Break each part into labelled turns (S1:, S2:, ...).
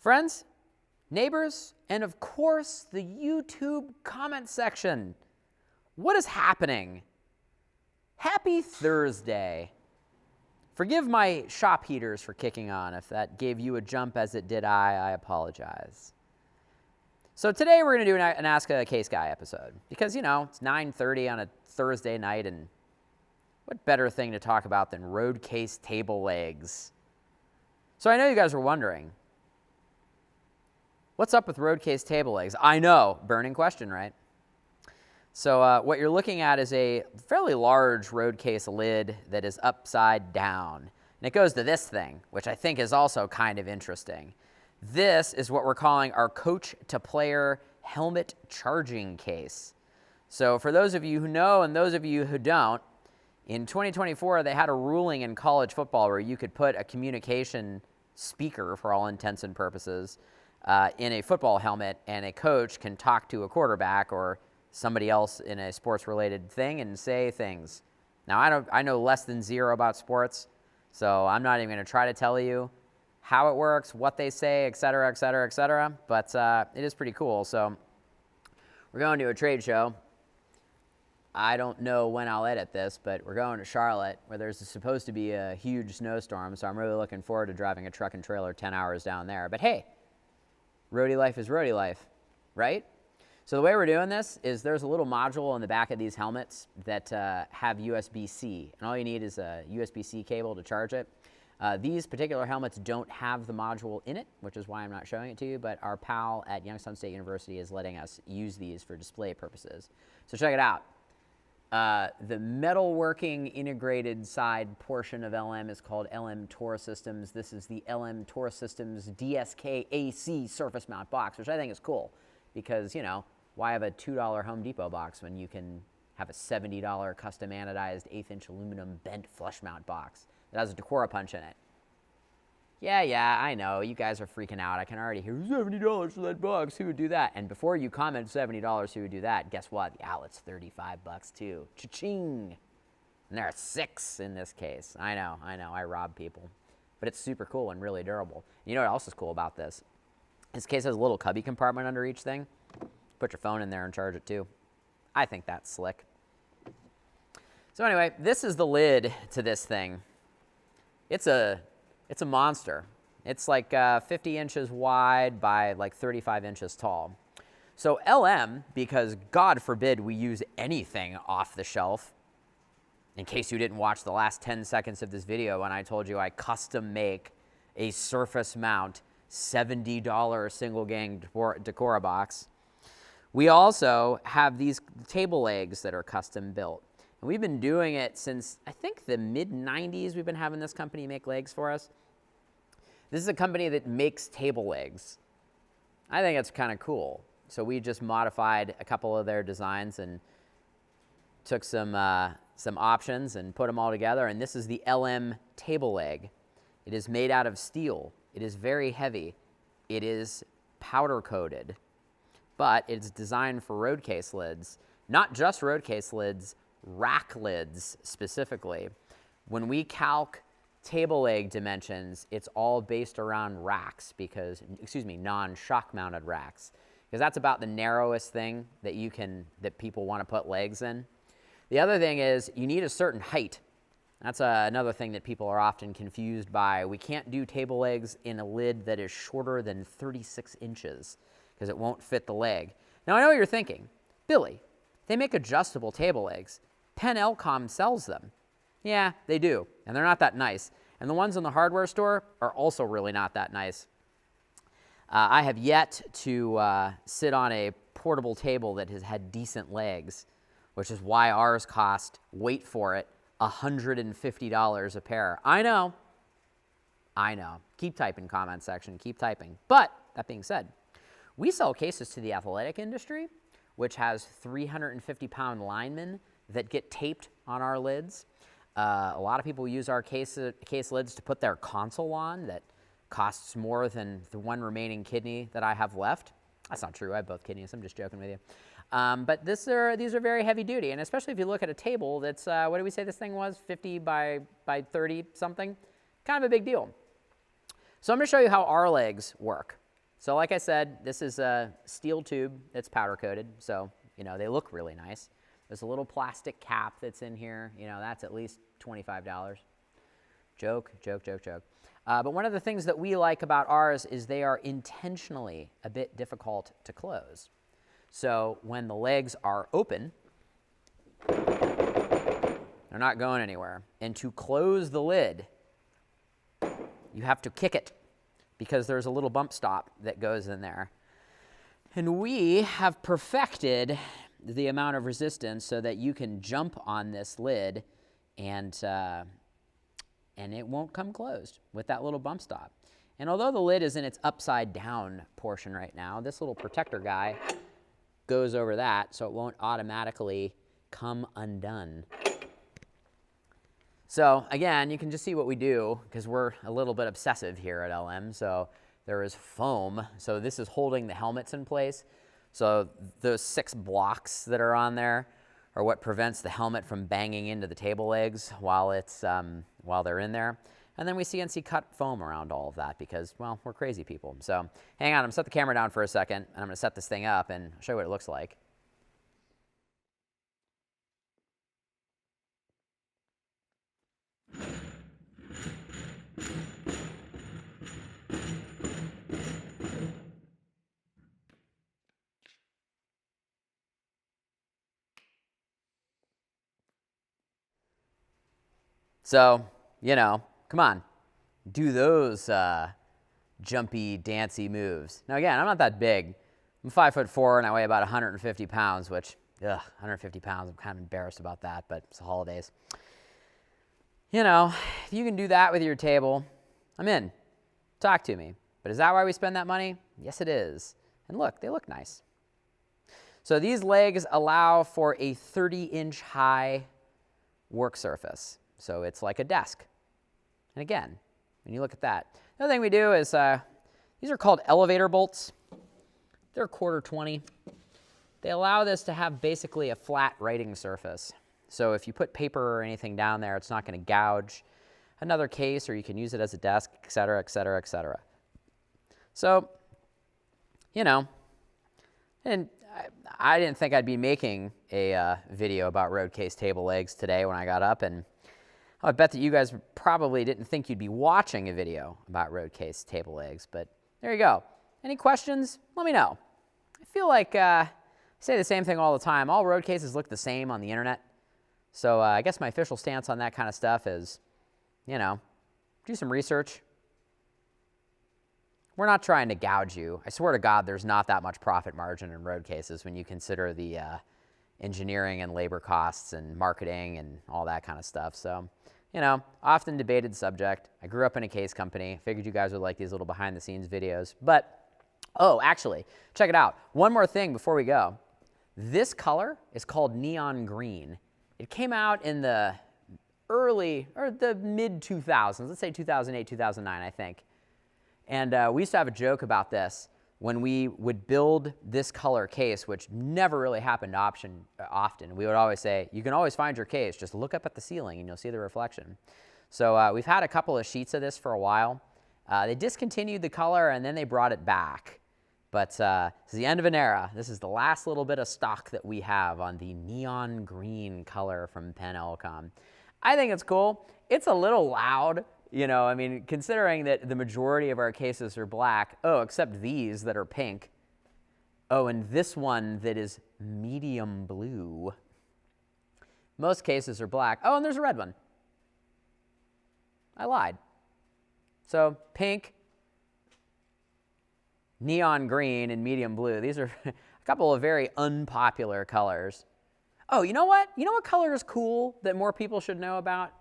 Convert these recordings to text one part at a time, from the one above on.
S1: Friends, neighbors, and of course, the YouTube comment section. What is happening? Happy Thursday. Forgive my shop heaters for kicking on. If that gave you a jump as it did I apologize. So today we're going to do an Ask a Case Guy episode because, you know, it's 9:30 on a Thursday night, and what better thing to talk about than Roadcase table legs? So I know you guys were wondering, what's up with Roadcase table legs? I know, burning question, right? So what you're looking at is a fairly large Roadcase lid that is upside down. And it goes to this thing, which I think is also kind of interesting. This is what we're calling our coach-to-player helmet charging case. So for those of you who know and those of you who don't, in 2024 they had a ruling in college football where you could put a communication speaker, for all intents and purposes, in a football helmet, and a coach can talk to a quarterback or somebody else in a sports-related thing and say things. Now, I know less than zero about sports, so I'm not even going to try to tell you how it works, what they say, et cetera, et cetera, et cetera, but it is pretty cool. So we're going to a trade show. I don't know when I'll edit this, but we're going to Charlotte, where there's supposed to be a huge snowstorm, so I'm really looking forward to driving a truck and trailer 10 hours down there. But hey, roadie life is roadie life, right? So the way we're doing this is there's a little module in the back of these helmets that have USB-C, and all you need is a USB-C cable to charge it. These particular helmets don't have the module in it, which is why I'm not showing it to you, but our pal at Youngstown State University is letting us use these for display purposes. So check it out. The metalworking integrated side portion of LM is called LM Tor Systems. This is the LM Tor Systems DSK AC surface mount box, which I think is cool because, you know, why have a $2 Home Depot box when you can have a $70 custom anodized 1/8" aluminum bent flush mount box that has a Decora punch in it? Yeah, I know. You guys are freaking out. I can already hear $70 for that box. Who would do that? And before you comment $70, who would do that? Guess what? The outlet's $35 too. Cha-ching! And there are 6 in this case. I know. I rob people. But it's super cool and really durable. You know what else is cool about this? This case has a little cubby compartment under each thing. Put your phone in there and charge it too. I think that's slick. So anyway, this is the lid to this thing. It's a monster. It's like 50 inches wide by like 35 inches tall. So LM, because God forbid we use anything off the shelf, in case you didn't watch the last 10 seconds of this video when I told you I custom make a surface mount $70 single gang Decora box, we also have these table legs that are custom built. And we've been doing it since, I think, the mid-90s. We've been having this company make legs for us. This is a company that makes table legs. I think it's kind of cool. So we just modified a couple of their designs and took some options and put them all together. And this is the LM table leg. It is made out of steel. It is very heavy. It is powder coated. But it's designed for Roadcase lids. Not just Roadcase lids, rack lids specifically. When we calc table leg dimensions, it's all based around racks because, non-shock mounted racks, because that's about the narrowest thing that people want to put legs in. The other thing is you need a certain height. That's another thing that people are often confused by. We can't do table legs in a lid that is shorter than 36 inches because it won't fit the leg. Now I know what you're thinking, Billy, they make adjustable table legs. Penn Elcom sells them. Yeah, they do, and they're not that nice. And the ones in the hardware store are also really not that nice. I have yet to sit on a portable table that has had decent legs, which is why ours cost, wait for it, $150 a pair. I know. Keep typing, comment section, keep typing. But that being said, we sell cases to the athletic industry, which has 350-pound linemen that get taped on our lids. A lot of people use our case lids to put their console on that costs more than the one remaining kidney that I have left. That's not true. I have both kidneys. I'm just joking with you. But these are very heavy duty, and especially if you look at a table that's, what did we say this thing was, 50 by 30 something? Kind of a big deal. So I'm going to show you how our legs work. So like I said, this is a steel tube that's powder coated, so they look really nice. There's a little plastic cap that's in here. That's at least $25. Joke, joke, joke, joke. But one of the things that we like about ours is they are intentionally a bit difficult to close. So when the legs are open, they're not going anywhere. And to close the lid, you have to kick it because there's a little bump stop that goes in there. And we have perfected the amount of resistance so that you can jump on this lid and it won't come closed with that little bump stop. And although the lid is in its upside down portion right now, this little protector guy goes over that so it won't automatically come undone. So again, you can just see what we do because we're a little bit obsessive here at LM. So there is foam. So this is holding the helmets in place. So those 6 blocks that are on there are what prevents the helmet from banging into the table legs while they're in there. And then we CNC cut foam around all of that because, well, we're crazy people. So hang on, I'm gonna set the camera down for a second and I'm gonna set this thing up and show you what it looks like. So, come on, do those jumpy, dancy moves. Now again, I'm not that big. I'm 5'4" and I weigh about 150 pounds, which, 150 pounds, I'm kind of embarrassed about that, but it's the holidays. If you can do that with your table, I'm in. Talk to me. But is that why we spend that money? Yes, it is. And look, they look nice. So these legs allow for a 30-inch high work surface. So it's like a desk. And again, when you look at that, the other thing we do is these are called elevator bolts. They're 1/4 They allow this to have basically a flat writing surface. So if you put paper or anything down there, it's not going to gouge another case, or you can use it as a desk, et cetera, et cetera, et cetera. So, and I didn't think I'd be making a video about Roadcase table legs today when I got up, and I bet that you guys probably didn't think you'd be watching a video about Roadcase table legs, but there you go. Any questions? Let me know. I feel like I say the same thing all the time. All road cases look the same on the internet. So I guess my official stance on that kind of stuff is, do some research. We're not trying to gouge you. I swear to God, there's not that much profit margin in road cases when you consider the engineering and labor costs and marketing and all that kind of stuff. So, often debated subject. I grew up in a case company. Figured you guys would like these little behind the scenes videos. But, actually, check it out. One more thing before we go. This color is called neon green. It came out in the the mid-2000s. Let's say 2008, 2009, I think. And we used to have a joke about this when we would build this color case, which never really happened often. We would always say, you can always find your case. Just look up at the ceiling and you'll see the reflection. So we've had a couple of sheets of this for a while. They discontinued the color and then they brought it back. But it's the end of an era. This is the last little bit of stock that we have on the neon green color from Penn Elcom. I think it's cool. It's a little loud. Considering that the majority of our cases are black, except these that are pink. And this one that is medium blue. Most cases are black. And there's a red one. I lied. So pink, neon green, and medium blue. These are a couple of very unpopular colors. You know what? You know what color is cool that more people should know about?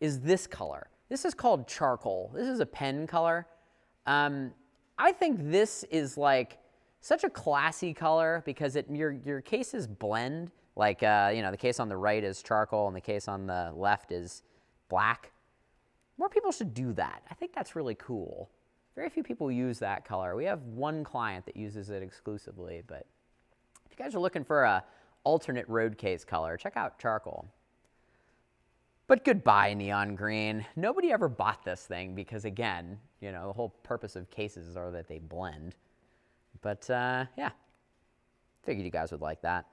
S1: Is this color. This is called charcoal. This is a pen color. I think this is like such a classy color because your cases blend. Like, the case on the right is charcoal and the case on the left is black. More people should do that. I think that's really cool. Very few people use that color. We have one client that uses it exclusively, but if you guys are looking for a alternate road case color, check out charcoal. But goodbye, neon green. Nobody ever bought this thing because, again, the whole purpose of cases are that they blend. But yeah, figured you guys would like that.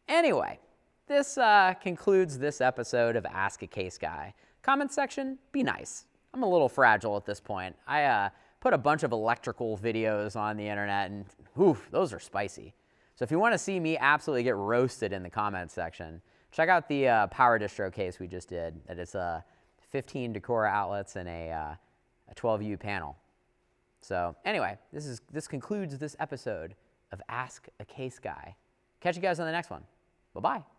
S1: Anyway, this concludes this episode of Ask a Case Guy. Comment section, be nice. I'm a little fragile at this point. I put a bunch of electrical videos on the internet, and oof, those are spicy. So if you want to see me absolutely get roasted in the comments section, check out the power distro case we just did. That is 15 Decorah outlets and a 12U panel. So anyway, this concludes this episode of Ask a Case Guy. Catch you guys on the next one. Bye-bye.